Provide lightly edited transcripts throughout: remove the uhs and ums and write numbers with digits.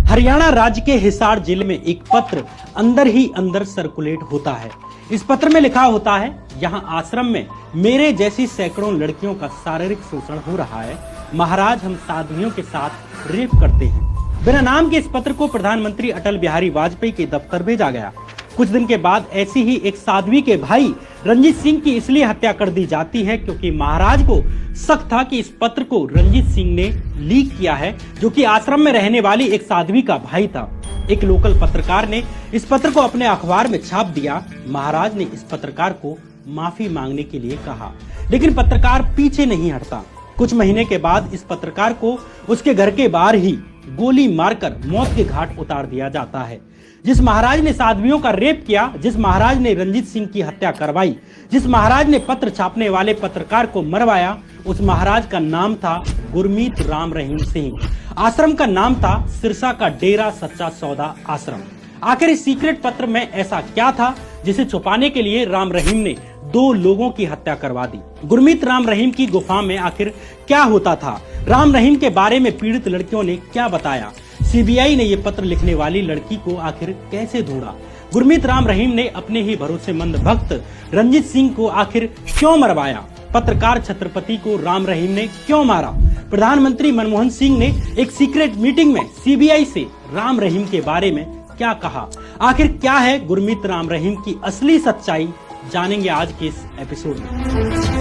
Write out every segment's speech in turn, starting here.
हरियाणा राज्य के हिसार जिले में एक पत्र अंदर ही अंदर सर्कुलेट होता है। इस पत्र में लिखा होता है, यहाँ आश्रम में मेरे जैसी सैकड़ों लड़कियों का शारीरिक शोषण हो रहा है। महाराज, हम साध्वियों के साथ रेप करते हैं। बिना नाम के इस पत्र को प्रधानमंत्री अटल बिहारी वाजपेयी के दफ्तर भेजा गया। कुछ दिन के बाद ऐसी ही एक साध्वी के भाई रंजीत सिंह की इसलिए हत्या कर दी जाती है क्योंकि महाराज को शक था कि इस पत्र को रंजीत सिंह ने लीक किया है, जो कि आश्रम में रहने वाली एक साध्वी का भाई था। एक लोकल पत्रकार ने इस पत्र को अपने अखबार में छाप दिया। महाराज ने इस पत्रकार को माफी मांगने के लिए कहा, लेकिन पत्रकार पीछे नहीं हटता। कुछ महीने के बाद इस पत्रकार को उसके घर के बाहर ही गोली मारकर मौत के घाट उतार दिया जाता है। जिस महाराज ने साध्वियों का रेप किया, जिस महाराज ने रंजीत सिंह की हत्या करवाई, जिस महाराज ने पत्र छापने वाले पत्रकार को मरवाया, उस महाराज का नाम था गुरमीत राम रहीम सिंह। आश्रम का नाम था सिरसा का डेरा सच्चा सौदा आश्रम। आखिर इस सीक्रेट पत्र में ऐसा क्या था जिसे छुपाने के लिए राम रहीम ने 2 लोगों की हत्या करवा दी? गुरमीत राम रहीम की गुफा में आखिर क्या होता था? राम रहीम के बारे में पीड़ित लड़कियों ने क्या बताया? सीबीआई ने ये पत्र लिखने वाली लड़की को आखिर कैसे ढूंढा? गुरमीत राम रहीम ने अपने ही भरोसेमंद भक्त रंजीत सिंह को आखिर क्यों मरवाया? पत्रकार छत्रपति को राम रहीम ने क्यों मारा? प्रधानमंत्री मनमोहन सिंह ने एक सीक्रेट मीटिंग में सीबीआई से राम रहीम के बारे में क्या कहा? आखिर क्या है गुरमीत राम रहीम की असली सच्चाई? जानेंगे आज के इस एपिसोड में।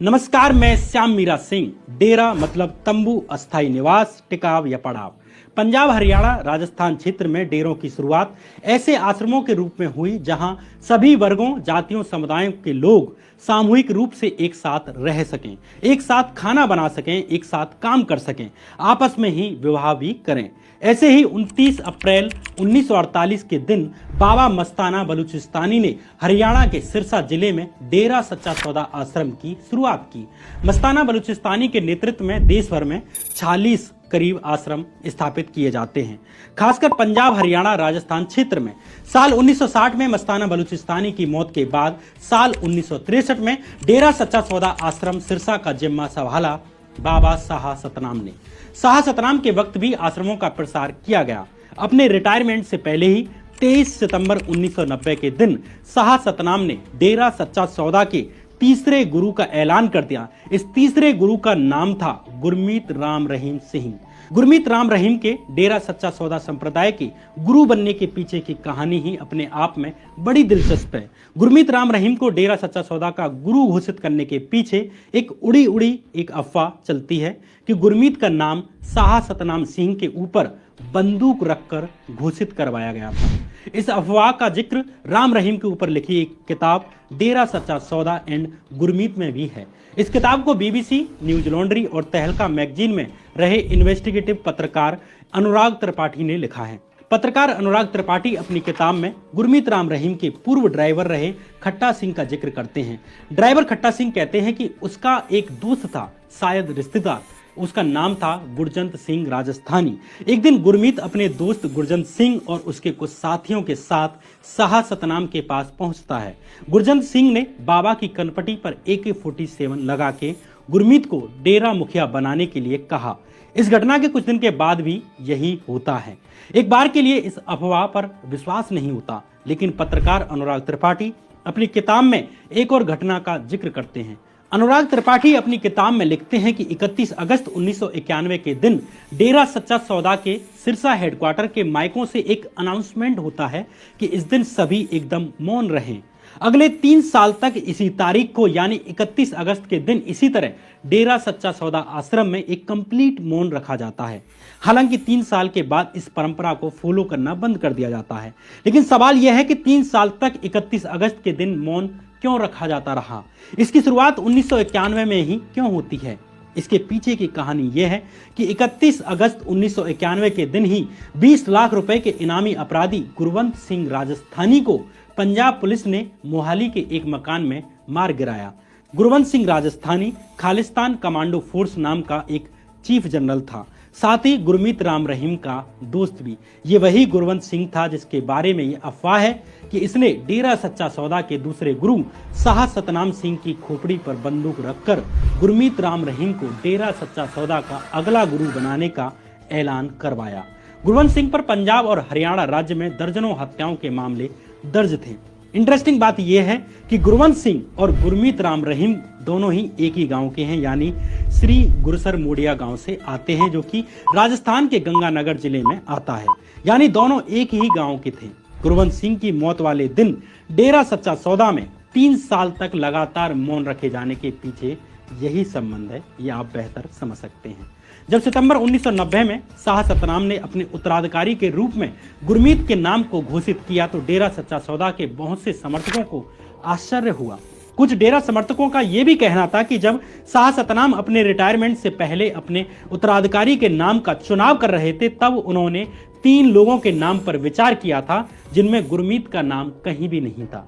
नमस्कार, मैं श्याम मीरा सिंह। डेरा मतलब तंबू, अस्थायी निवास, टिकाव या पड़ाव। पंजाब, हरियाणा, राजस्थान क्षेत्र में डेरों की शुरुआत ऐसे आश्रमों के रूप में हुई जहां सभी वर्गों, जातियों, समुदायों के लोग सामूहिक रूप से एक साथ रह सकें, एक साथ खाना बना सकें, एक साथ काम कर सकें, आपस में ही विवाह भी करें। ऐसे ही 29 अप्रैल 1948 के दिन बाबा मस्ताना बलूचिस्तानी ने हरियाणा के सिरसा जिले में डेरा सच्चा सौदा आश्रम की शुरुआत की। मस्ताना बलूचिस्तानी के नेतृत्व में देश भर में 46 करीब आश्रम स्थापित किए जाते हैं, खासकर पंजाब, हरियाणा, राजस्थान क्षेत्र में। साल 1960 में मस्ताना बलूचिस्तानी की मौत के बाद साल 1963 में डेरा सच्चा सौदा आश्रम सिरसा का जिम्मा संभाला बाबा शाह सतनाम ने। शाह सतनाम के वक्त भी आश्रमों का प्रसार किया गया। अपने रिटायरमेंट से पहले ही 23 सितंबर 1990 के दिन शाह सतनाम ने डेरा सच्चा सौदा के तीसरे गुरु का ऐलान कर दिया। इस तीसरे गुरु का नाम था गुरमीत राम रहीम सिंह। गुरमीत राम रहीम के डेरा सच्चा सौदा संप्रदाय के गुरु बनने के पीछे की कहानी ही अपने आप में बड़ी दिलचस्प है। गुरमीत राम रहीम को डेरा सच्चा सौदा का गुरु घोषित करने के पीछे एक उड़ी एक अफवाह चलती है कि गुरमीत का नाम शाह सतनाम सिंह के ऊपर बंदूक रखकर घोषित करवाया गया था। इस अफवाह का जिक्र राम रहीम के ऊपर लिखी एक किताब डेरा सच्चा सौदा एंड गुरमीत में भी है। इस किताब को बीबीसी, न्यूज लॉन्ड्री और तहलका मैगजीन में रहे इन्वेस्टिगेटिव पत्रकार अनुराग त्रिपाठी ने लिखा है। पत्रकार अनुराग त्रिपाठी अपनी किताब में गुरमीत राम रहीम के पूर्व ड्राइवर रहे खट्टा सिंह का जिक्र करते हैं। ड्राइवर खट्टा सिंह कहते हैं कि उसका एक दोस्त था, शायद रिश्तेदार, उसका नाम था गुरजंत सिंह राजस्थानी। एक दिन गुरमीत अपने दोस्त गुरजंत सिंह और उसके कुछ साथियों के साथ शाह सतनाम के पास पहुंचता है। गुरजंत सिंह ने बाबा की कनपटी पर AK-47 लगा के गुरमीत को डेरा मुखिया बनाने के लिए कहा। इस घटना के कुछ दिन के बाद भी यही होता है। एक बार के लिए इस अफवाह पर विश्वास नहीं होता, लेकिन पत्रकार अनुराग त्रिपाठी अपनी किताब में एक और घटना का जिक्र करते हैं। अनुराग त्रिपाठी अपनी किताब में लिखते हैं कि 31 अगस्त 1991 के दिन डेरा सच्चा सौदा के सिरसा हेडक्वार्टर के माइकों से एक अनाउंसमेंट होता है कि इस दिन सभी एकदम मौन रहें। अगले 3 साल तक इसी तारीख को यानी 31 अगस्त के दिन इसी तरह डेरा सच्चा सौदा आश्रम में एक कंप्लीट मौन रखा जाता है। हालांकि 3 साल के बाद इस परंपरा को फॉलो करना बंद कर दिया जाता है, लेकिन सवाल यह है कि 3 साल तक 31 अगस्त के दिन मौन क्यों रखा जाता रहा? इसकी शुरुआत 1991 में ही क्यों होती है? इसके पीछे की कहानी यह है कि 31 अगस्त 1991 के दिन ही 20 लाख रुपए के इनामी अपराधी गुरवंत सिंह राजस्थानी को पंजाब पुलिस ने मोहाली के एक मकान में मार गिराया। गुरवंत सिंह राजस्थानी खालिस्तान कमांडो फोर्स नाम का एक चीफ जनरल था। साथ ही गुरमीत राम रहीम का दोस्त भी। ये वही गुरवंत सिंह था जिसके बारे में ये अफवाह है कि इसने डेरा सच्चा सौदा के दूसरे गुरु शाह सतनाम सिंह की खोपड़ी पर बंदूक रखकर गुरमीत राम रहीम को डेरा सच्चा सौदा का अगला गुरु बनाने का ऐलान करवाया। गुरवंत सिंह पर पंजाब और हरियाणा राज्य में दर्जनों हत्याओं के मामले दर्ज थे। इंटरेस्टिंग बात यह है कि गुरवंत सिंह और गुरमीत राम रहीम दोनों ही एक ही गांव के हैं, यानी श्री गुरसर मोडिया गांव से आते हैं, जो कि राजस्थान के गंगानगर जिले में आता है। यानी दोनों एक ही गांव के थे। गुरवंत सिंह की मौत वाले दिन डेरा सच्चा सौदा में 3 साल तक लगातार मौन रखे जाने के पीछे यही संबंध है, ये आप बेहतर समझ सकते हैं। जब सितंबर 1990 में शाह सतनाम ने अपने उत्तराधिकारी के रूप में गुरमीत के नाम को घोषित किया तो डेरा सच्चा सौदा के बहुत से समर्थकों को आश्चर्य हुआ। कुछ डेरा समर्थकों का यह भी कहना था कि जब शाह सतनाम अपने रिटायरमेंट से पहले अपने उत्तराधिकारी के नाम का चुनाव कर रहे थे, तब उन्होंने 3 लोगों के नाम पर विचार किया था जिनमें गुरमीत का नाम कहीं भी नहीं था।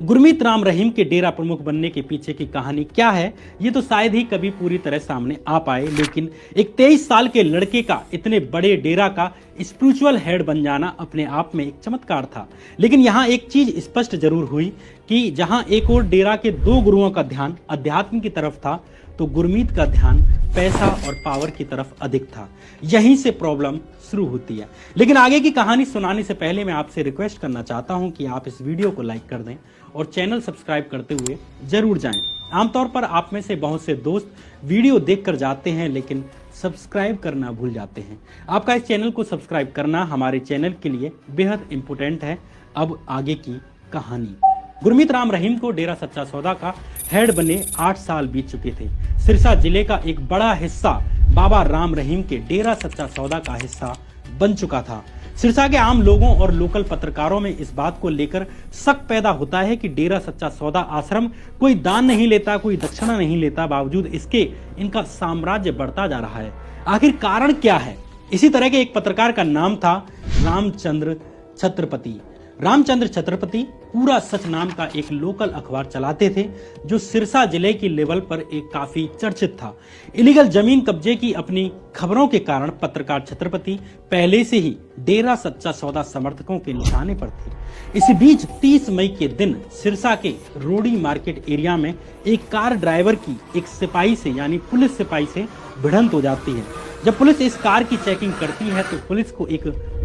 गुरमीत राम रहीम के डेरा प्रमुख बनने के पीछे की कहानी क्या है, ये तो शायद ही कभी पूरी तरह सामने आ पाए, लेकिन एक 23 साल के लड़के का इतने बड़े डेरा का स्पिरिचुअल हेड बन जाना अपने आप में एक चमत्कार था। लेकिन यहाँ एक चीज स्पष्ट जरूर हुई कि जहाँ एक और डेरा के 2 गुरुओं का ध्यान अध्यात्म की तरफ था, तो गुरमीत का ध्यान पैसा और पावर की तरफ अधिक था। यहीं से प्रॉब्लम शुरू होती है। लेकिन आगे की कहानी सुनाने से पहले मैं आपसे रिक्वेस्ट करना चाहता हूं कि आप इस वीडियो को लाइक कर दें और चैनल सब्सक्राइब करते हुए जरूर जाएं। आमतौर पर आप में से बहुत से दोस्त वीडियो देखकर जाते हैं लेकिन सब्सक्राइब करना भूल जाते हैं। आपका इस चैनल को सब्सक्राइब करना हमारे चैनल के लिए बेहद इंपॉर्टेंट है। अब आगे की कहानी। गुरमीत राम रहीम को डेरा सच्चा सौदा का हेड बने 8 साल बीत चुके थे। सिरसा जिले का एक बड़ा हिस्सा बाबा राम रहीम के डेरा सच्चा सौदा का हिस्सा बन चुका था। सिरसा के आम लोगों और लोकल पत्रकारों में इस बात को लेकर शक पैदा होता है कि डेरा सच्चा सौदा आश्रम कोई दान नहीं लेता, कोई दक्षिणा नहीं लेता, बावजूद इसके इनका साम्राज्य बढ़ता जा रहा है। आखिर कारण क्या है? इसी तरह के एक पत्रकार का नाम था रामचंद्र छत्रपति। रामचंद्र छत्रपति पूरा सच नाम का एक लोकल अखबार चलाते थे, जो सिरसा जिले की लेवल पर एक काफी चर्चित था। इलीगल जमीन कब्जे की अपनी खबरों के कारण पत्रकार छत्रपति पहले से ही डेरा सच्चा सौदा समर्थकों के निशाने पर थे। इसी बीच 30 मई के दिन सिरसा के रोडी मार्केट एरिया में एक कार ड्राइवर की एक सिपाही से, यानी पुलिस सिपाही से भिड़ंत हो जाती है। जब पुलिस इस कार की चेकिंग करती है तो पुलिस को एक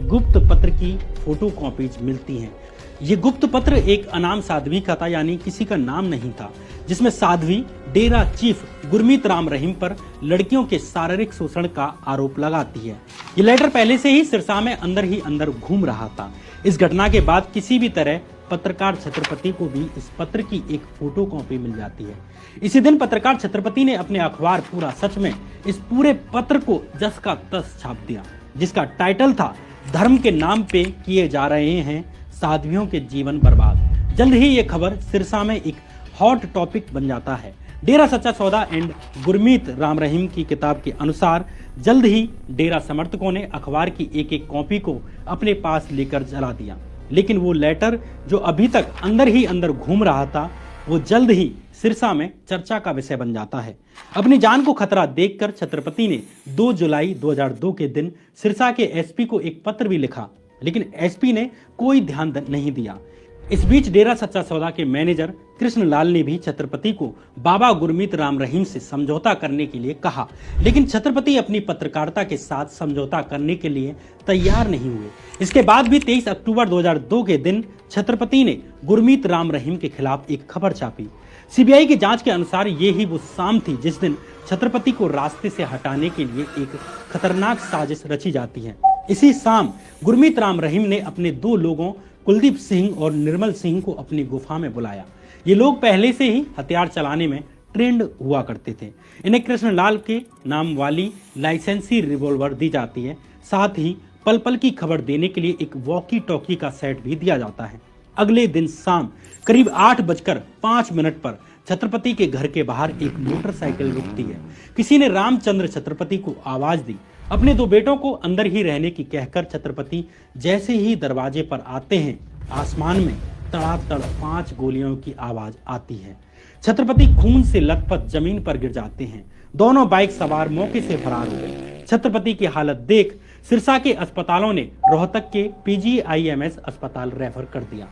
गुप्त पत्र की फोटोकॉपीज मिलती हैं। ये गुप्त पत्र एक अनाम साध्वी का था, यानी किसी का नाम नहीं था, जिसमें साध्वी डेरा चीफ गुरमीत राम रहीम पर लड़कियों के शारीरिक शोषण का आरोप लगाती है। ये लेटर पहले से ही सिरसा में अंदर ही अंदर घूम रहा था। इस घटना के बाद किसी भी तरह पत्रकार छत्रपति को भी इस पत्र की एक फोटोकॉपी मिल जाती है। इसी दिन पत्रकार छत्रपति ने अपने अखबार पूरा सच में इस पूरे पत्र को जस का तस छाप दिया, जिसका टाइटल था धर्म के नाम पे किए जा रहे हैं साध्वियों के जीवन बर्बाद। जल्द ही ये खबर सिरसा में एक हॉट टॉपिक बन जाता है। डेरा सच्चा सौदा एंड गुरमीत राम रहीम की किताब के अनुसार जल्द ही डेरा समर्थकों ने अखबार की एक कॉपी को अपने पास लेकर जला दिया। लेकिन वो लेटर जो अभी तक अंदर ही अंदर घूम रहा था, वो जल्द ही सिरसा में चर्चा का विषय बन जाता है। अपनी जान को खतरा देखकर छत्रपति ने 2 जुलाई 2002 के दिन सिरसा के एसपी को एक पत्र भी लिखा, लेकिन एसपी ने कोई ध्यान नहीं दिया। इस बीच डेरा सच्चा सौदा के मैनेजर कृष्णलाल ने भी छत्रपति को बाबा गुरमीत राम रहीम से समझौता करने के लिए कहा, लेकिन छत्रपति अपनी पत्रकारिता के साथ समझौता करने के लिए तैयार नहीं हुए। इसके बाद भी 23 अक्टूबर 2002 के दिन छत्रपति ने गुरमीत राम रहीम के खिलाफ एक खबर छापी। सीबीआई की जांच के अनुसार ये ही वो शाम थी जिस दिन छत्रपति को रास्ते से हटाने के लिए एक खतरनाक साजिश रची जाती है। इसी शाम गुरमीत राम रहीम ने अपने 2 लोगों कुलदीप सिंह और निर्मल सिंह को अपनी गुफा में बुलाया। ये लोग पहले से ही हथियार चलाने में ट्रेंड हुआ करते थे। इन्हें कृष्णलाल के नाम वाली लाइसेंसी रिवॉल्वर दी जाती है। साथ ही पल पल की खबर देने के लिए एक वॉकी टॉकी का सेट भी दिया जाता है। अगले दिन शाम करीब 8:05 पर छत्रपति के घर के बाहर एक मोटरसाइकिल रुकती है। किसी ने रामचंद्र छत्रपति को आवाज दी। अपने 2 बेटों को अंदर ही रहने की कहकर छत्रपति जैसे ही दरवाजे पर आते हैं, आसमान में तड़ातड़ 5 गोलियों की आवाज आती है। छत्रपति खून से लथपथ जमीन पर गिर जाते हैं। दोनों बाइक सवार मौके से फरार हो गए। छत्रपति की हालत देख सिरसा के अस्पतालों ने रोहतक के PGIMS अस्पताल रेफर कर दिया।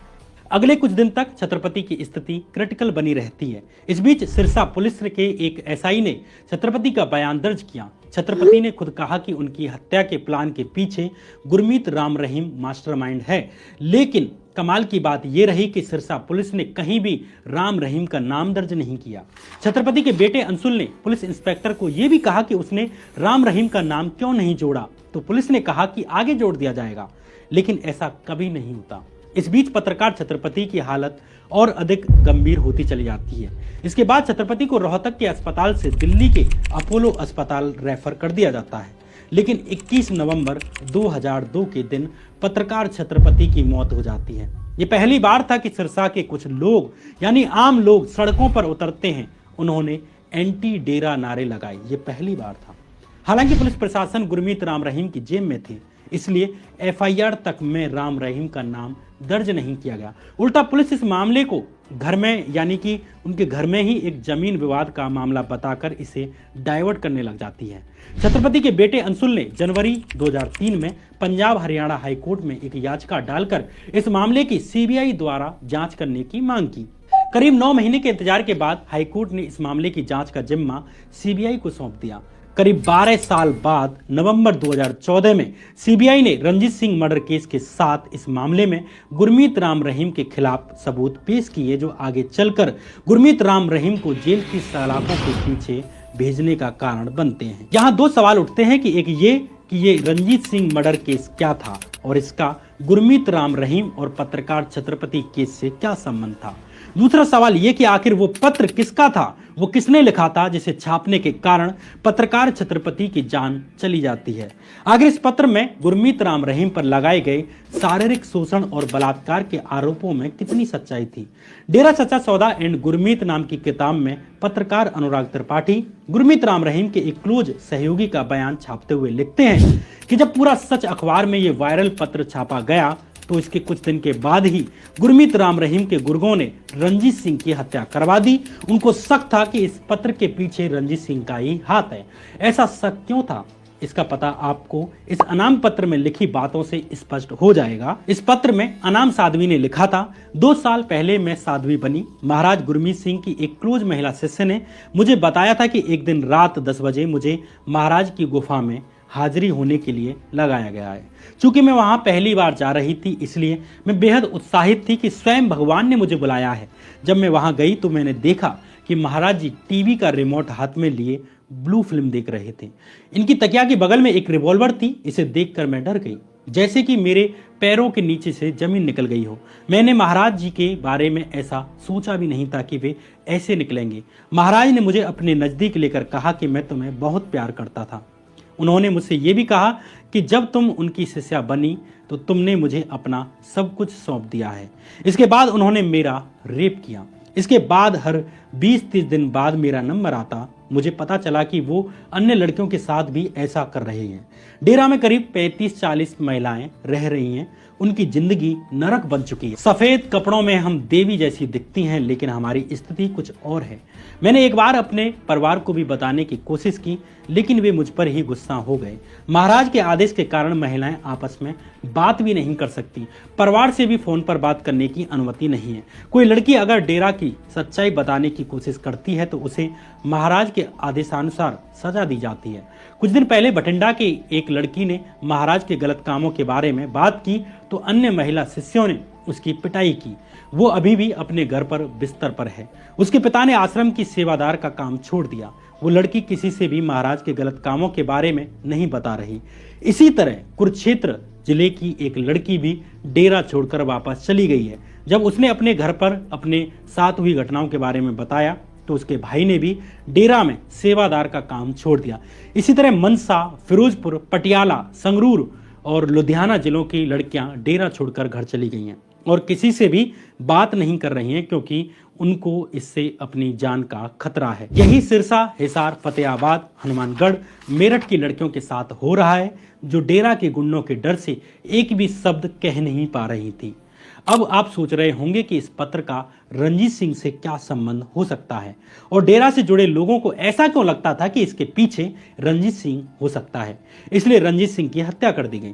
अगले कुछ दिन तक छत्रपति की स्थिति क्रिटिकल बनी रहती है। इस बीच सिरसा पुलिस के एक SI ने छत्रपति का बयान दर्ज किया। छत्रपति ने खुद कहा कि उनकी हत्या के प्लान के पीछे गुरमीत राम रहीम मास्टरमाइंड है, लेकिन कमाल की बात यह रही कि सिरसा पुलिस ने कहीं भी राम रहीम का नाम दर्ज नहीं किया। छत्रपति के बेटे अंशुल ने पुलिस इंस्पेक्टर को यह भी कहा कि उसने राम रहीम का नाम क्यों नहीं जोड़ा, तो पुलिस ने कहा कि आगे जोड़ दिया जाएगा, लेकिन ऐसा कभी नहीं होता। इस बीच पत्रकार छत्रपति की हालत और अधिक गंभीर होती चली जाती है। इसके बाद छत्रपति को रोहतक के अस्पताल से दिल्ली के अपोलो अस्पताल रेफर कर दिया जाता है, लेकिन 21 नवंबर 2002 के दिन पत्रकार छत्रपति की मौत हो जाती है। ये पहली बार था कि सिरसा के कुछ लोग यानी आम लोग सड़कों पर उतरते हैं। उन्होंने एंटी डेरा नारे लगाए, ये पहली बार था। हालांकि पुलिस प्रशासन गुरमीत राम रहीम की जेब में थे, इसलिए FIR तक में राम रहीम का नाम दर्ज नहीं किया गया। उल्टा पुलिस इस मामले को घर में यानी कि उनके घर में ही एक जमीन विवाद का मामला बताकर इसे डाइवर्ट करने लग जाती है। छत्रपति के बेटे अंशुल ने जनवरी 2003 में पंजाब हरियाणा हाई कोर्ट में एक याचिका डालकर इस मामले की CBI द्वारा जांच करने की मांग की। करीब 9 महीने के इंतजार के बाद हाई कोर्ट ने इस मामले की जांच का जिम्मा CBI को सौंप दिया। करीब 12 साल बाद नवंबर 2014 में CBI ने रंजीत सिंह मर्डर केस के साथ इस मामले में गुरमीत राम रहीम के खिलाफ सबूत पेश किए, जो आगे चलकर गुरमीत राम रहीम को जेल की सलाखों के पीछे भेजने का कारण बनते हैं। यहाँ 2 सवाल उठते हैं कि एक ये कि ये रंजीत सिंह मर्डर केस क्या था और इसका गुरमीत राम रहीम और पत्रकार छत्रपति केस से क्या संबंध था। दूसरा सवाल यह कि आखिर वो पत्र किसका था, वो किसने लिखा था जिसे छापने के कारण पत्रकार छत्रपति की जान चली जाती है। आखिर इस पत्र में गुरमीत राम रहीम पर लगाए गए शारीरिक शोषण और बलात्कार के आरोपों में कितनी सच्चाई थी। डेरा सच्चा सौदा एंड गुरमीत नाम की किताब में पत्रकार अनुराग त्रिपाठी गुरमीत राम रहीम के एक क्लोज सहयोगी का बयान छापते हुए लिखते हैं कि जब पूरा सच अखबार में ये वायरल पत्र छापा गया तो इसके कुछ दिन के बाद ही गुरमीत राम रहीम के गुर्गों ने रंजीत सिंह की हत्या करवा दी। उनको शक था कि इस पत्र के पीछे रंजीत सिंह का ही हाथ है। ऐसा शक क्यों था, इसका पता आपको इस अनाम पत्र में लिखी बातों से स्पष्ट हो जाएगा। इस पत्र में अनाम साध्वी ने लिखा था, 2 साल पहले मैं साध्वी बनी। महाराज गुरमीत सिंह की एक क्लोज महिला शिष्य ने मुझे बताया था कि एक दिन रात 10 बजे मुझे महाराज की गुफा में हाजिरी होने के लिए लगाया गया है। चूंकि मैं वहां पहली बार जा रही थी, इसलिए मैं बेहद उत्साहित थी कि स्वयं भगवान ने मुझे बुलाया है। जब मैं वहां गई तो मैंने देखा कि महाराज जी टीवी का रिमोट हाथ में लिए ब्लू फिल्म देख रहे थे। इनकी तकिया के बगल में एक रिवॉल्वर थी। इसे देखकर मैं डर गई, जैसे कि मेरे पैरों के नीचे से जमीन निकल गई हो। मैंने महाराज जी के बारे में ऐसा सोचा भी नहीं था कि वे ऐसे निकलेंगे। महाराज ने मुझे अपने नजदीक लेकर कहा कि मैं तुम्हें बहुत प्यार करता था। उन्होंने मुझसे ये भी कहा कि जब तुम उनकी शिष्या बनी तो तुमने मुझे अपना सब कुछ सौंप दिया है। इसके बाद उन्होंने मेरा रेप किया। इसके बाद हर 20-30 दिन बाद मेरा नंबर आता। मुझे पता चला कि वो अन्य लड़कियों के साथ भी ऐसा कर रहे हैं। डेरा में करीब 35-40 महिलाएं रह रही हैं। उनकी जिंदगी नरक बन चुकी है। सफेद कपड़ों में हम देवी जैसी दिखती हैं, लेकिन हमारी स्थिति कुछ और है। मैंने एक बार अपने परिवार को भी बताने की कोशिश की, लेकिन वे मुझ पर ही गुस्सा हो गए। महाराज के आदेश के कारण महिलाएं आपस में बात भी नहीं कर सकती। परिवार से भी फोन पर बात करने की अनुमति नहीं है। कोई लड़की अगर डेरा की सच्चाई बताने की कोशिश करती है तो उसे महाराज के आदेशानुसार सजा दी जाती है। कुछ दिन पहले बठिंडा की एक लड़की ने महाराज के गलत कामों के बारे में बात की तो अन्य महिला शिष्यों ने उसकी पिटाई की। वो अभी भी अपने घर पर बिस्तर पर है। उसके पिता ने आश्रम की सेवादार का काम छोड़ दिया। वो लड़की किसी से भी महाराज के गलत कामों के बारे में नहीं बता रही। इसी तरह कुरुक्षेत्र जिले की एक लड़की भी डेरा छोड़कर वापस चली गई है। जब उसने अपने घर पर अपने साथ हुई घटनाओं के बारे में बताया तो उसके भाई ने भी डेरा में सेवादार का काम छोड़ दिया। इसी तरह मनसा, फिरोजपुर, पटियाला, संगरूर और लुधियाना जिलों की लड़कियां डेरा छोड़कर घर चली गई हैं और किसी से भी बात नहीं कर रही हैं, क्योंकि उनको इससे अपनी जान का खतरा है। यही सिरसा, हिसार, फतेहाबाद, हनुमानगढ़, मेरठ की लड़कियों के साथ हो रहा है, जो डेरा के गुंडों के डर से एक भी शब्द कह नहीं पा रही थी। अब आप सोच रहे होंगे कि इस पत्र का रंजीत सिंह से क्या संबंध हो सकता है और डेरा से जुड़े लोगों को ऐसा क्यों लगता था कि इसके पीछे रंजीत सिंह हो सकता है, इसलिए रंजीत सिंह की हत्या कर दी गई।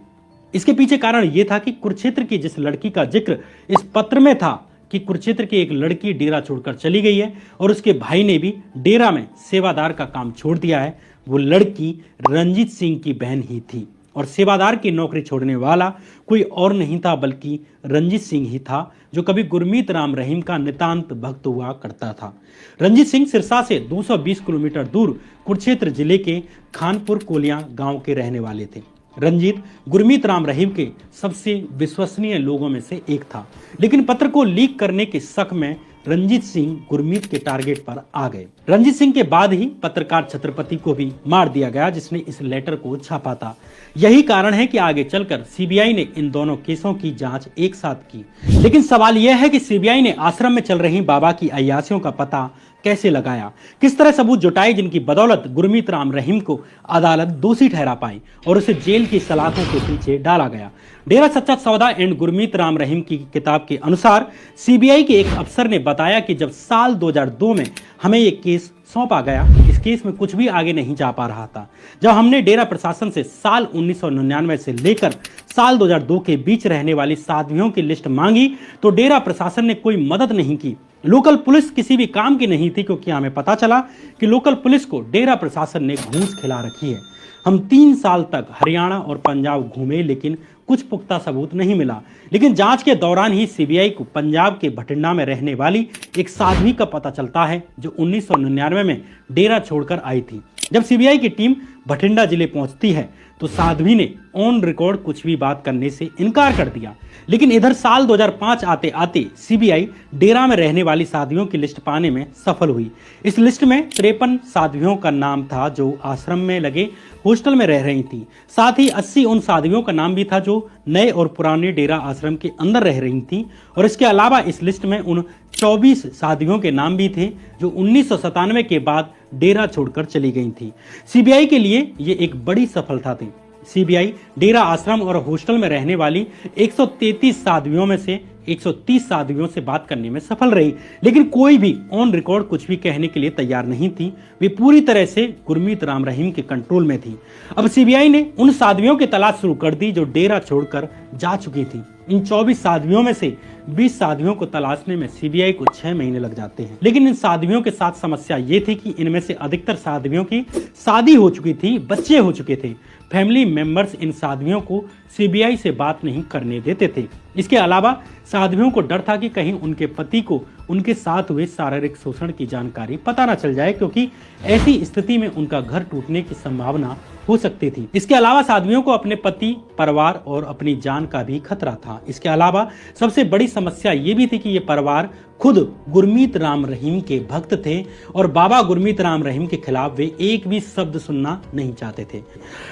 इसके पीछे कारण यह था कि कुरुक्षेत्र की जिस लड़की का जिक्र इस पत्र में था कि कुरुक्षेत्र की एक लड़की डेरा छोड़कर चली गई है और उसके भाई ने भी डेरा में सेवादार का काम छोड़ दिया है, वो लड़की रंजीत सिंह की बहन ही थी और सेवादार की नौकरी छोड़ने वाला कोई और नहीं था बल्कि रंजीत सिंह ही था, जो कभी गुरमीत राम रहीम का नितांत भक्त हुआ करता था। रंजीत सिंह सिरसा से 220 किलोमीटर दूर कुरुक्षेत्र जिले के खानपुर कोलियां गांव के रहने वाले थे। रंजीत गुरमीत राम रहीम के सबसे विश्वसनीय लोगों में से एक था, लेकिन पत्र को लीक करने के शक में रंजीत सिंह गुरमीत के टारगेट पर आ गए। रंजीत सिंह के बाद ही पत्रकार छत्रपति को भी मार दिया गया जिसने इस लेटर को छापा था। यही कारण है कि आगे चलकर सीबीआई ने इन दोनों केसों की जांच एक साथ की। लेकिन सवाल यह है कि सीबीआई ने आश्रम में चल रही बाबा की अय्यासियों का पता कैसे लगाया, किस तरह सबूत जुटाए जिनकी बदौलत गुरमीत राम रहीम को अदालत दोषी ठहरा पाई और उसे जेल की सलाखों के पीछे डाला गया। डेरा सच्चा सौदा एंड गुरमीत राम रहीम की किताब के अनुसार सीबीआई के एक अफसर ने बताया कि जब साल 2002 में हमें ये केस सौंपा गया, इस केस में कुछ भी आगे नहीं जा पा रहा था। जब हमने डेरा प्रशासन से साल 1999 से लेकर साल 2002 के बीच रहने वाली साध्वियों की लिस्ट मांगी तो डेरा प्रशासन ने कोई मदद नहीं की। लोकल पुलिस किसी भी काम की नहीं थी, क्योंकि हमें पता चला कि लोकल पुलिस को डेरा प्रशासन ने घूस खिला रखी है। हम 3 साल तक हरियाणा और पंजाब घूमे लेकिन कुछ पुख्ता सबूत नहीं मिला। लेकिन जांच के दौरान ही सीबीआई को पंजाब के भटिंडा में रहने वाली एक साध्वी का पता चलता है जो 1999 में डेरा छोड़कर आई थी। जब सीबीआई की टीम भटिंडा जिले पहुंचती है तो साध्वी ने ऑन रिकॉर्ड कुछ भी बात करने से इनकार कर दिया। लेकिन इधर साल 2005 आते आते सीबीआई डेरा में रहने वाली साध्वियों की लिस्ट पाने में सफल हुई। इस लिस्ट में 53 साध्वियों का नाम था जो आश्रम में लगे हॉस्टल में रह रही थी। साथ ही 80 उन साध्वियों का नाम भी था जो नए और पुराने डेरा आश्रम के अंदर रह रही थी। और इसके अलावा इस लिस्ट में उन 24 साध्वियों के नाम भी थे जो 1997 के बाद डेरा छोड़कर चली गई थी। सीबीआई के लिए ये एक बड़ी सफलता थी। सीबीआई डेरा आश्रम और हॉस्टल में रहने वाली 133 साध्वियों में से 130 साध्वियों से बात करने में सफल रही, लेकिन कोई भी ऑन रिकॉर्ड कुछ भी कहने के लिए तैयार नहीं थी। वे पूरी तरह से गुरमीत राम रहीम के कंट्रोल में थी। अब सीबीआई ने उन साध्वियों की तलाश शुरू कर दी जो डेरा छोड़कर जा चुकी थी। इन 24 साध्वियों में से 20 साध्वियों को तलाशने में सीबीआई को 6 महीने लग जाते हैं। लेकिन इन साध्वियों के साथ समस्या ये थी कि इनमें से अधिकतर साध्वियों की शादी हो चुकी थी, बच्चे हो चुके थे। फैमिली मेंबर्स इन साध्वियों को सीबीआई से बात नहीं करने देते थे। इसके अलावा साध्वियों को डर था कि कहीं उनके पति को उनके साथ हुए शारीरिक शोषण की जानकारी पता न चल जाए, क्योंकि ऐसी स्थिति में उनका घर टूटने की संभावना हो सकती थी। इसके अलावा साध्वियों को अपने पति, परिवार और अपनी जान का भी खतरा था। इसके अलावा सबसे बड़ी समस्या ये भी थी कि ये परिवार खुद गुरमीत राम रहीम के भक्त थे और बाबा गुरमीत राम रहीम के खिलाफ वे एक भी शब्द सुनना नहीं चाहते थे।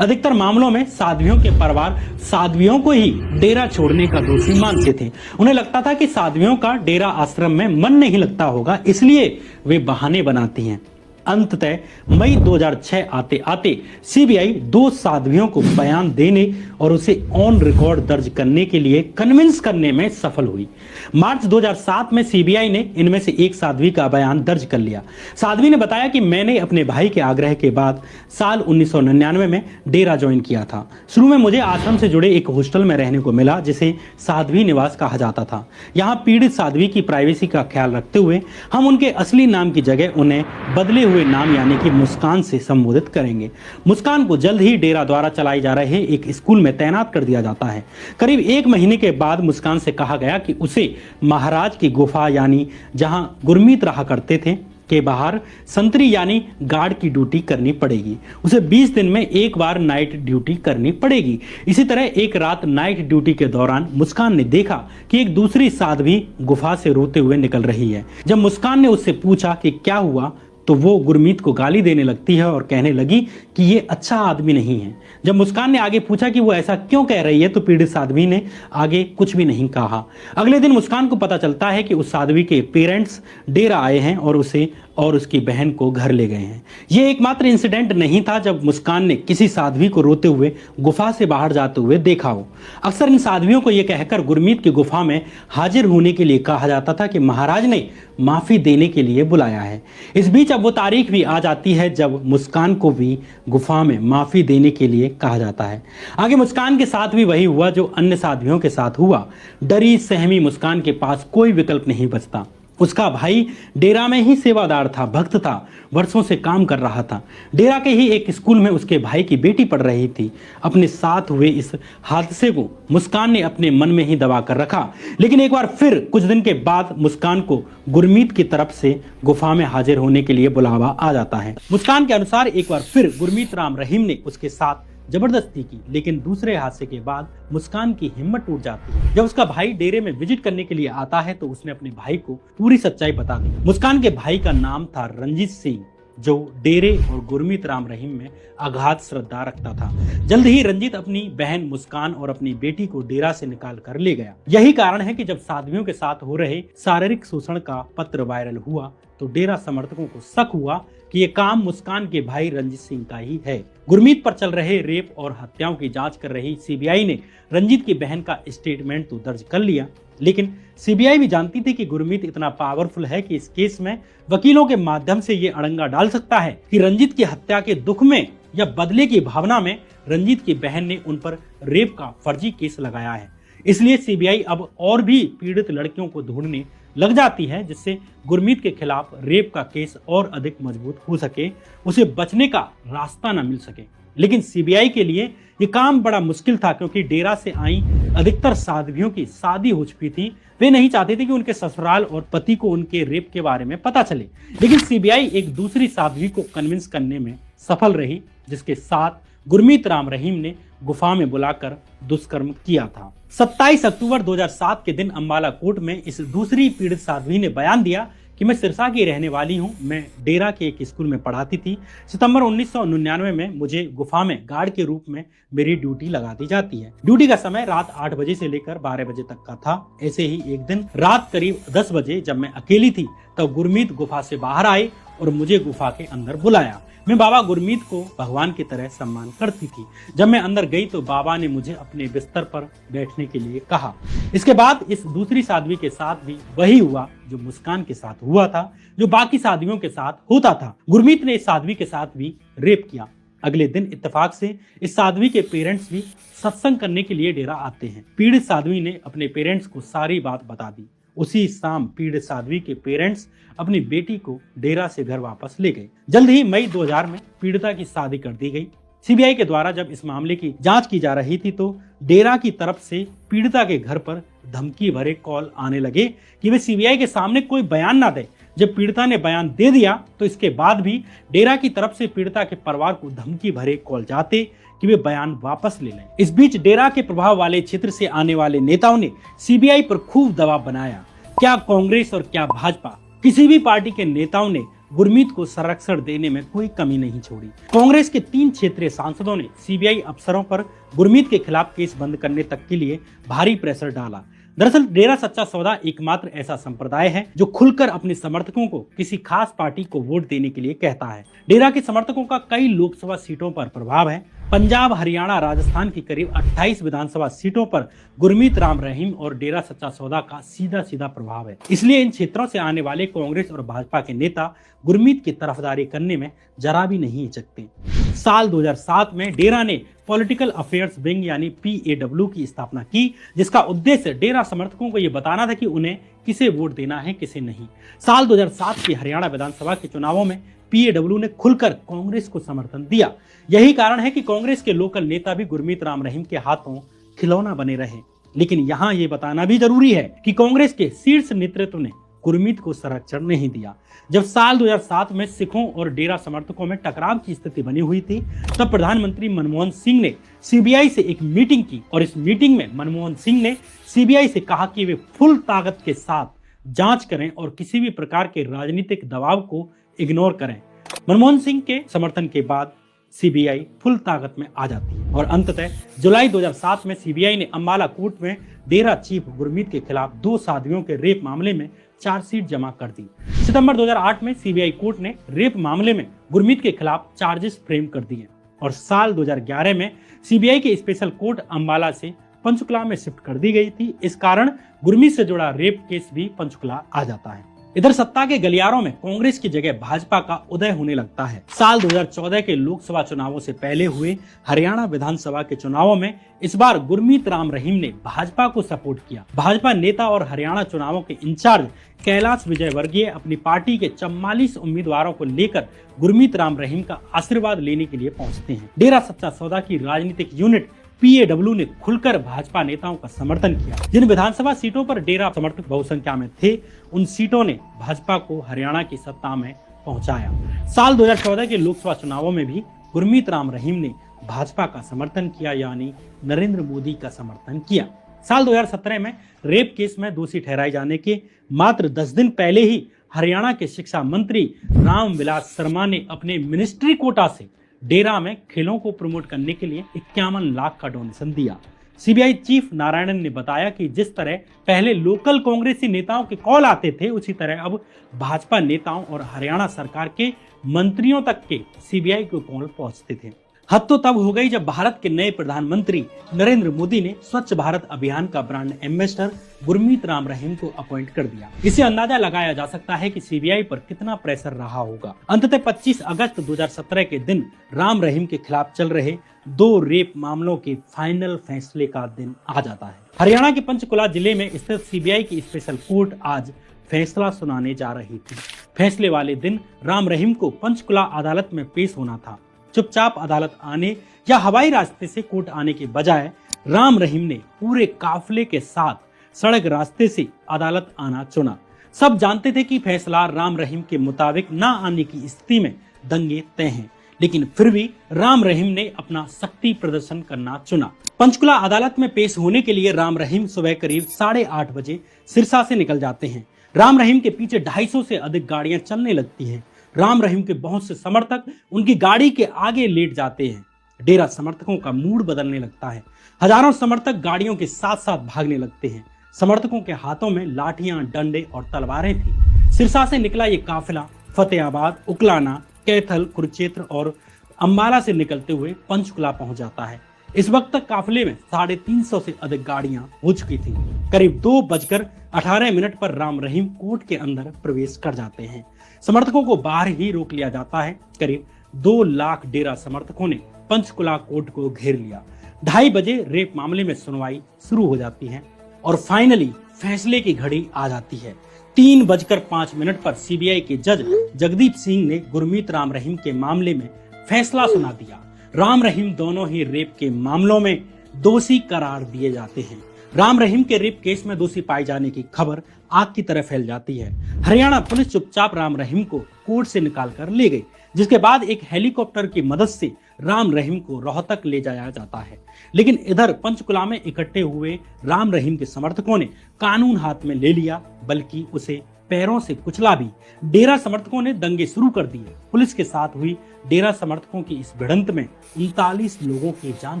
अधिकतर मामलों में साध्वियों के परिवार साध्वियों को ही डेरा छोड़ने का दोषी मानते थे। उन्हें लगता था कि साध्वियों का डेरा आश्रम में मन नहीं लगता होगा, इसलिए वे बहाने बनाती हैं। अंततः मई 2006 आते आते सीबीआई 2 साध्वियों को बयान देने और उसे ऑन रिकॉर्ड दर्ज करने के लिए कन्विंस करने में सफल हुई। मार्च 2007 में सीबीआई ने इनमें से एक साध्वी का बयान दर्ज कर लिया। साध्वी ने बताया कि मैंने अपने भाई के आग्रह के बाद साल 1999 में डेरा ज्वाइन किया था। शुरू में मुझे आश्रम से जुड़े एक हॉस्टल में रहने को मिला जिसे साध्वी निवास कहा जाता था। यहाँ पीड़ित साध्वी की प्राइवेसी का ख्याल रखते हुए हम उनके असली नाम की जगह उन्हें बदले हुए नाम यानी कि मुस्कान से संबोधित करेंगे। मुस्कान को जल्द ही डेरा द्वारा चलाए जा रहे एक स्कूल में तैनात कर दिया जाता है। करीब 1 महीने के बाद मुस्कान से कहा गया कि उसे महाराज की गुफा यानी जहां गुरमीत रहा करते थे के बाहर संतरी यानी गार्ड की ड्यूटी करनी पड़ेगी। उसे 20 दिन में एक बार नाइट ड्यूटी करनी पड़ेगी। इसी तरह एक रात नाइट ड्यूटी के दौरान मुस्कान ने देखा कि एक दूसरी साध्वी गुफा से रोते हुए निकल रही है। जब मुस्कान ने उससे पूछा कि क्या हुआ तो वो गुरमीत को गाली देने लगती है और कहने लगी कि ये अच्छा आदमी नहीं है। जब मुस्कान ने आगे पूछा कि वो ऐसा क्यों कह रही है तो पीड़ित साध्वी ने आगे कुछ भी नहीं कहा। अगले दिन मुस्कान को पता चलता है कि उस साध्वी के पेरेंट्स डेरा आए हैं और उसे और उसकी बहन को घर ले गए हैं। ये एकमात्र इंसिडेंट नहीं था जब मुस्कान ने किसी साध्वी को रोते हुए गुफा से बाहर जाते हुए देखा हो। अक्सर इन साध्वियों को यह कहकर गुरमीत की गुफा में हाजिर होने के लिए कहा जाता था कि महाराज ने माफी देने के लिए बुलाया है। इस बीच अब वो तारीख भी आ जाती है जब मुस्कान को भी गुफा में माफी देने के लिए कहा जाता है। आगे मुस्कान के साथ भी वही हुआ जो अन्य साध्वियों के साथ हुआ। डरी सहमी मुस्कान के पास कोई विकल्प नहीं बचता। उसका भाई डेरा में ही सेवादार था, भक्त था, वर्षों से काम कर रहा था। डेरा के ही एक स्कूल में उसके भाई की बेटी पढ़ रही थी। अपने साथ हुए इस हादसे को मुस्कान ने अपने मन में ही दबा कर रखा। लेकिन एक बार फिर कुछ दिन के बाद मुस्कान को गुरमीत की तरफ से गुफा में हाजिर होने के लिए बुलावा आ जाता है। मुस्कान के अनुसार एक बार फिर गुरमीत राम रहीम ने उसके साथ जबरदस्ती की, लेकिन दूसरे हादसे के बाद मुस्कान की हिम्मत टूट जाती है। जब उसका भाई डेरे में विजिट करने के लिए आता है तो उसने अपने भाई को पूरी सच्चाई बता दी। मुस्कान के भाई का नाम था रंजीत सिंह, जो डेरे और गुरमीत राम रहीम में अगाध श्रद्धा रखता था। जल्द ही रंजीत अपनी बहन मुस्कान और अपनी बेटी को डेरा से निकाल कर ले गया। यही कारण है कि जब साध्वियों के साथ हो रहे शारीरिक शोषण का पत्र वायरल हुआ तो डेरा समर्थकों को शक हुआ कि ये काम मुस्कान के भाई रंजीत सिंह का ही है। गुरमीत पर चल रहे रेप और हत्याओं की जांच कर रही सीबीआई ने रंजीत की बहन का स्टेटमेंट तो दर्ज कर लिया, लेकिन सीबीआई भी जानती थी कि गुरमीत इतना पावरफुल है कि इस केस में वकीलों के माध्यम से ये अड़ंगा डाल सकता है कि रंजीत की हत्या के दुख में या बदले की भावना में रंजीत की बहन ने उन पर रेप का फर्जी केस लगाया है। इसलिए सीबीआई अब और भी पीड़ित लड़कियों को ढूंढने लग जाती है, जिससे गुरमीत के खिलाफ रेप का केस और अधिक मजबूत हो सके, उसे बचने का रास्ता न मिल सके। लेकिन सीबीआई के लिए ये काम बड़ा मुश्किल था, क्योंकि डेरा से आई अधिकतर साध्वियों की शादी हो चुकी थी। वे नहीं चाहते थे कि उनके ससुराल और पति को उनके रेप के बारे में पता चले। लेकिन सीबीआई एक दूसरी साध्वी को कन्विंस करने में सफल रही, जिसके साथ गुरमीत राम रहीम ने गुफा में बुलाकर दुष्कर्म किया था। 27 अक्टूबर 2007 के दिन अंबाला कोर्ट में इस दूसरी पीड़ित साध्वी ने बयान दिया कि मैं सिरसा की रहने वाली हूं। मैं डेरा के एक स्कूल में पढ़ाती थी। सितंबर 1999 में मुझे गुफा में गार्ड के रूप में मेरी ड्यूटी लगा दी जाती है। ड्यूटी का समय रात 8 बजे से लेकर 12 बजे तक का था। ऐसे ही एक दिन रात करीब 10 बजे जब मैं अकेली थी तब गुरमीत गुफा से बाहर आए और मुझे गुफा के अंदर बुलाया। मैं बाबा गुरमीत को भगवान की तरह सम्मान करती थी। जब मैं अंदर गई तो बाबा ने मुझे अपने बिस्तर पर बैठने के लिए कहा। इसके बाद इस दूसरी साध्वी के साथ भी वही हुआ जो मुस्कान के साथ हुआ था, जो बाकी साध्वियों के साथ होता था। गुरमीत ने इस साध्वी के साथ भी रेप किया। अगले दिन इत्तेफाक से इस साध्वी के पेरेंट्स भी सत्संग करने के लिए डेरा आते हैं। पीड़ित साध्वी ने अपने पेरेंट्स को सारी बात बता दी। उसी शाम पीड़ित साध्वी के पेरेंट्स अपनी बेटी को डेरा से घर वापस ले गए। जल्द ही मई 2000 में पीड़िता की शादी कर दी गई। सीबीआई के द्वारा जब इस मामले की जांच की जा रही थी तो डेरा की तरफ से पीड़िता के घर पर धमकी भरे कॉल आने लगे कि वे सीबीआई के सामने कोई बयान ना दे। जब पीड़िता ने बयान दे दिया तो इसके बाद भी डेरा की तरफ से पीड़िता के परिवार को धमकी भरे कॉल जाते कि वे बयान वापस ले लें। इस बीच डेरा के प्रभाव वाले क्षेत्र से आने वाले नेताओं ने सीबीआई पर खूब दबाव बनाया। क्या कांग्रेस और क्या भाजपा, किसी भी पार्टी के नेताओं ने गुरमीत को संरक्षण देने में कोई कमी नहीं छोड़ी। कांग्रेस के 3 क्षेत्रीय सांसदों ने सीबीआई अफसरों पर गुरमीत के खिलाफ केस बंद करने तक के लिए भारी प्रेशर डाला। दरअसल डेरा सच्चा सौदा एकमात्र ऐसा संप्रदाय है जो खुलकर अपने समर्थकों को किसी खास पार्टी को वोट देने के लिए कहता है। डेरा के समर्थकों का कई लोकसभा सीटों पर प्रभाव है। पंजाब, हरियाणा, राजस्थान की करीब 28 विधानसभा सीटों पर गुरमीत राम रहीम और डेरा सच्चा सौदा का सीधा सीधा प्रभाव है। इसलिए इन क्षेत्रों से आने वाले कांग्रेस और भाजपा के नेता गुरमीत की तरफदारी करने में जरा भी नहीं हिचकते। साल 2007 में डेरा ने पॉलिटिकल अफेयर्स विंग यानी PAW की स्थापना की, जिसका उद्देश्य डेरा समर्थकों को यह बताना था कि उन्हें किसे वोट देना है, किसे नहीं। साल 2007 के हरियाणा विधानसभा के चुनावों में PAW ने खुलकर कांग्रेस को समर्थन दिया। यही कारण है कि कांग्रेस के लोकल नेता भी गुरमीत राम रहीम के हाथों खिलौना बने रहे। लेकिन यहाँ ये बताना भी जरूरी है कि कांग्रेस के शीर्ष नेतृत्व ने गुरमीत को संरक्षण नहीं दिया। जब साल 2007 में सिखों और डेरा समर्थकों में टकराव की स्थिति बनी हुई थी, तब प्रधानमंत्री मनमोहन सिंह ने सीबीआई से एक मीटिंग की और इस मीटिंग में मनमोहन सिंह ने सीबीआई से कहा कि वे फुल ताकत के साथ जांच करें और किसी भी प्रकार के राजनीतिक दबाव को इग्नोर करें। मनमोहन सिंह के समर्थन के बाद सीबीआई फुल ताकत में आ जाती है और अंततः जुलाई 2007 में सीबीआई ने अंबाला कोर्ट में डेरा चीफ गुरमीत के खिलाफ 2 साध्वियों के रेप मामले में चार्जशीट जमा कर दी। सितंबर 2008 में सीबीआई कोर्ट ने रेप मामले में गुरमीत के खिलाफ चार्जेस फ्रेम कर दिए और साल 2011 में सीबीआई की स्पेशल कोर्ट अंबाला से पंचकुला में शिफ्ट कर दी गई थी। इस कारण गुरमीत से जुड़ा रेप केस भी पंचकुला आ जाता है। इधर सत्ता के गलियारों में कांग्रेस की जगह भाजपा का उदय होने लगता है। साल 2014 के लोकसभा चुनावों से पहले हुए हरियाणा विधानसभा के चुनावों में इस बार गुरमीत राम रहीम ने भाजपा को सपोर्ट किया। भाजपा नेता और हरियाणा चुनावों के इंचार्ज कैलाश विजयवर्गीय अपनी पार्टी के 44 उम्मीदवारों को लेकर गुरमीत राम रहीम का आशीर्वाद लेने के लिए पहुंचते हैं। डेरा सच्चा सौदा की राजनीतिक यूनिट PAW ने खुलकर भाजपा नेताओं का समर्थन किया। जिन विधानसभा सीटों पर डेरा समर्थक बहुसंख्या में थे, उन सीटों ने भाजपा को हरियाणा की सत्ता में पहुंचाया। साल 2014 के लोकसभा चुनावों में भी गुरमीत राम रहीम ने भाजपा का समर्थन किया, यानी नरेंद्र मोदी का समर्थन किया। साल 2017 में रेप केस में दोषी ठहराए जाने के मात्र 10 दिन पहले ही हरियाणा के शिक्षा मंत्री रामविलास शर्मा ने अपने मिनिस्ट्री कोटा से डेरा में खेलों को प्रमोट करने के लिए 51 लाख का डोनेशन दिया। सीबीआई चीफ नारायणन ने बताया कि जिस तरह पहले लोकल कांग्रेसी नेताओं के कॉल आते थे, उसी तरह अब भाजपा नेताओं और हरियाणा सरकार के मंत्रियों तक के सीबीआई को कॉल पहुंचते थे। हद तो तब हो गई जब भारत के नए प्रधानमंत्री नरेंद्र मोदी ने स्वच्छ भारत अभियान का ब्रांड एम्बेसडर गुरमीत राम रहीम को अपॉइंट कर दिया। इसे अंदाजा लगाया जा सकता है कि सीबीआई पर कितना प्रेशर रहा होगा। अंततः 25 अगस्त 2017 के दिन राम रहीम के खिलाफ चल रहे 2 रेप मामलों के फाइनल फैसले का दिन आ जाता है। हरियाणा के पंचकुला जिले में स्थित सीबीआई की स्पेशल कोर्ट आज फैसला सुनाने जा रही थी। फैसले वाले दिन राम रहीम को पंचकुला अदालत में पेश होना था। चुपचाप अदालत आने या हवाई रास्ते से कोर्ट आने के बजाय राम रहीम ने पूरे काफिले के साथ सड़क रास्ते से अदालत आना चुना। सब जानते थे कि फैसला राम रहीम के मुताबिक ना आने की स्थिति में दंगे तय हैं, लेकिन फिर भी राम रहीम ने अपना शक्ति प्रदर्शन करना चुना। पंचकुला अदालत में पेश होने के लिए राम रहीम सुबह करीब 8:30 बजे सिरसा से निकल जाते हैं। राम रहीम के पीछे 250 से अधिक गाड़ियां चलने लगती हैं। राम रहीम के बहुत से समर्थक उनकी गाड़ी के आगे लेट जाते हैं। डेरा समर्थकों का मूड बदलने लगता है। हजारों समर्थक गाड़ियों के साथ साथ भागने लगते हैं। समर्थकों के हाथों में लाठियां, डंडे और तलवारें थी। सिरसा से निकला ये काफिला फतेहाबाद, उकलाना, कैथल, कुरुक्षेत्र और अंबाला से निकलते हुए पंचकुला पहुंच जाता है। इस वक्त तक काफिले में 350 से अधिक गाड़ियां हो चुकी थी। करीब 2:18 पर राम रहीम कोर्ट के अंदर प्रवेश कर जाते हैं। समर्थकों को बाहर ही रोक लिया जाता है। करीब 2 लाख डेरा समर्थकों ने पंचकुला कोर्ट को घेर लिया। 2:30 बजे रेप मामले में सुनवाई शुरू हो जाती है और फाइनली फैसले की घड़ी आ जाती है। 3:05 पर सीबीआई के जज जगदीप सिंह ने गुरमीत राम रहीम के मामले में फैसला सुना दिया। राम रहीम दोनों ही रेप के मामलों में दोषी करार दिए जाते हैं। राम रहीम के रेप केस में दोषी पाए जाने की खबर आग की तरह फैल जाती है। हरियाणा पुलिस चुपचाप राम रहीम को कोर्ट से निकाल कर ले गई, जिसके बाद एक हेलीकॉप्टर की मदद से राम रहीम को रोहतक ले जाया जाता है। लेकिन इधर पंचकुला में इकट्ठे हुए राम रहीम के समर्थकों ने कानून हाथ में ले लिया, बल्कि उसे पैरों से कुचला भी। डेरा समर्थकों ने दंगे शुरू कर दिए। पुलिस के साथ हुई डेरा समर्थकों की इस भिड़ंत में 39 लोगों की जान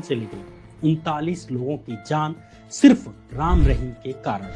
चली गई। 39 लोगों की जान सिर्फ राम रहीम के कारण।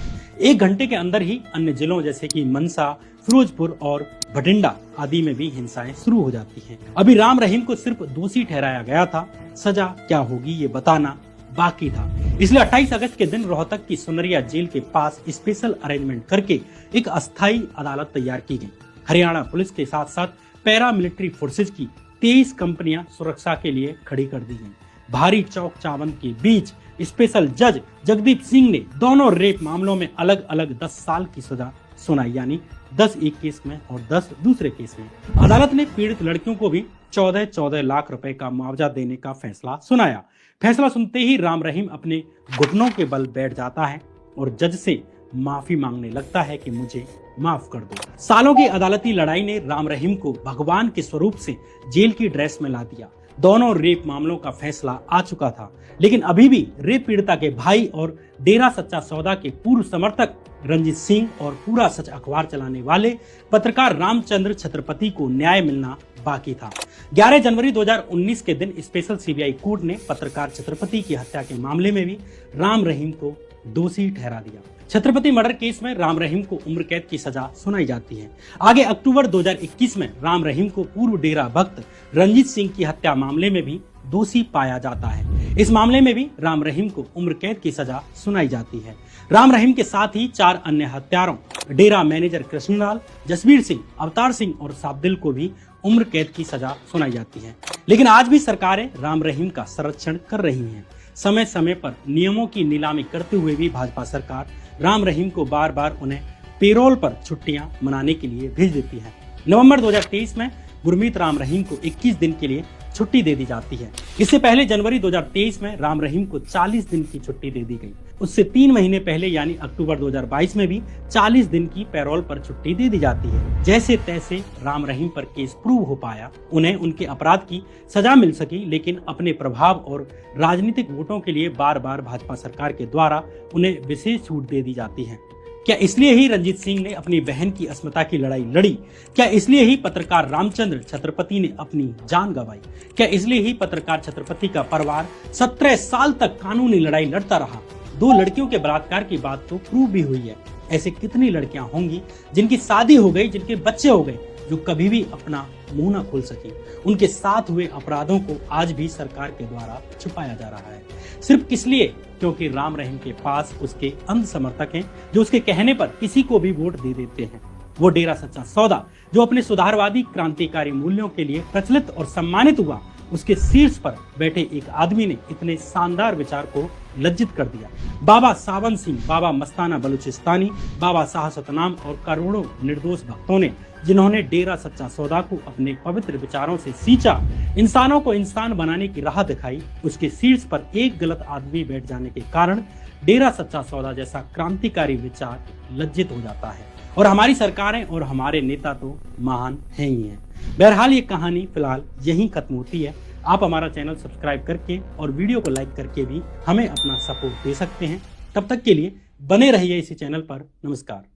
1 घंटे के अंदर ही अन्य जिलों जैसे कि मनसा, फिरोजपुर और भटिंडा आदि में भी हिंसाएं शुरू हो जाती हैं। अभी राम रहीम को सिर्फ दोषी ठहराया गया था, सजा क्या होगी ये बताना बाकी था। इसलिए 28 अगस्त के दिन रोहतक की सुनरिया जेल के पास स्पेशल अरेंजमेंट करके एक अस्थायी अदालत तैयार की गई। हरियाणा पुलिस के साथ साथ पैरामिलिट्री फोर्सेज की 23 कंपनियां सुरक्षा के लिए खड़ी कर दी गई। भारी चौक चावंद के बीच स्पेशल जज जगदीप सिंह ने दोनों रेप मामलों में अलग अलग 10 साल की सजा सुनाई, यानी 10 एक केस में और 10 दूसरे केस में। अदालत ने पीड़ित लड़कियों को भी 14 लाख रुपए का मुआवजा देने का फैसला सुनाया। फैसला सुनते ही राम रहीम अपने घुटनों के बल बैठ जाता है और जज से माफी मांगने लगता है कि मुझे माफ कर दो। सालों की अदालती लड़ाई ने राम रहीम को भगवान के स्वरूप से जेल की ड्रेस में ला दिया। दोनों रेप मामलों का फैसला आ चुका था, लेकिन अभी भी रेप पीड़िता के भाई और डेरा सच्चा सौदा के पूर्व समर्थक रंजीत सिंह और पूरा सच अखबार चलाने वाले पत्रकार रामचंद्र छत्रपति को न्याय मिलना बाकी था। 11 जनवरी 2019 के दिन स्पेशल सीबीआई कोर्ट ने पत्रकार छत्रपति की हत्या के मामले में भी राम रहीम को दोषी ठहरा दिया। छत्रपति मर्डर केस में राम रहीम को उम्र कैद की सजा सुनाई जाती है। आगे अक्टूबर 2021 में राम रहीम को पूर्व डेरा भक्त रंजीत सिंह की हत्या मामले में भी दोषी पाया जाता है। इस मामले में भी राम रहीम को उम्र कैद की सजा सुनाई जाती है। राम रहीम के साथ ही 4 अन्य हत्यारों डेरा मैनेजर कृष्णलाल, जसबीर सिंह, अवतार सिंह और साबदिल को भी उम्र कैद की सजा सुनाई जाती है। लेकिन आज भी सरकारें राम रहीम का संरक्षण कर रही हैं। समय समय पर नियमों की नीलामी करते हुए भी भाजपा सरकार राम रहीम को बार बार उन्हें पेरोल पर छुट्टियां मनाने के लिए भेज देती है। नवंबर 2023 में गुरमीत राम रहीम को 21 दिन के लिए छुट्टी दे दी जाती है। इससे पहले जनवरी 2023 में राम रहीम को 40 दिन की छुट्टी दे दी गई। उससे 3 महीने पहले यानी अक्टूबर 2022 में भी 40 दिन की पैरोल पर छुट्टी दे दी जाती है। जैसे तैसे राम रहीम पर केस प्रूव हो पाया, उन्हें उनके अपराध की सजा मिल सकी, लेकिन अपने प्रभाव और राजनीतिक वोटों के लिए बार बार भाजपा सरकार के द्वारा उन्हें विशेष छूट दे दी जाती है। क्या इसलिए ही रंजीत सिंह ने अपनी बहन की अस्मिता की लड़ाई लड़ी? क्या इसलिए ही पत्रकार रामचंद्र छत्रपति ने अपनी जान गंवाई? क्या इसलिए ही पत्रकार छत्रपति का परिवार 17 साल तक कानूनी लड़ाई लड़ता रहा? 2 लड़कियों के बलात्कार की बात तो प्रूव भी हुई है। ऐसे कितनी लड़कियां होंगी जिनकी शादी हो गई, जिनके बच्चे हो गए, जो कभी भी अपना मुंह न खोल सकी? उनके साथ हुए अपराधों को आज भी सरकार के द्वारा छुपाया जा रहा है। सिर्फ किस लिए? क्योंकि राम रहीम के पास उसके अंध समर्थक हैं जो उसके कहने पर किसी को भी वोट दे देते हैं। वो डेरा सच्चा सौदा जो अपने सुधारवादी क्रांतिकारी मूल्यों के लिए प्रचलित और सम्मानित हुआ, उसके शीर्ष पर बैठे एक आदमी ने इतने शानदार विचार को लज्जित कर दिया। बाबा सावन सिंह, बाबा मस्ताना बलूचिस्तानी, बाबा शाह सतनाम और करोड़ों निर्दोष भक्तों ने, जिन्होंने डेरा सच्चा सौदा को अपने पवित्र विचारों से सींचा, इंसानों को इंसान बनाने की राह दिखाई, उसके शीर्ष पर एक गलत आदमी बैठ जाने के कारण डेरा सच्चा सौदा जैसा क्रांतिकारी विचार लज्जित हो जाता है। और हमारी सरकारें और हमारे नेता तो महान हैं ही हैं। बहरहाल ये कहानी फिलहाल यहीं खत्म होती है। आप हमारा चैनल सब्सक्राइब करके और वीडियो को लाइक करके भी हमें अपना सपोर्ट दे सकते हैं। तब तक के लिए बने रहिए इसी चैनल पर। नमस्कार।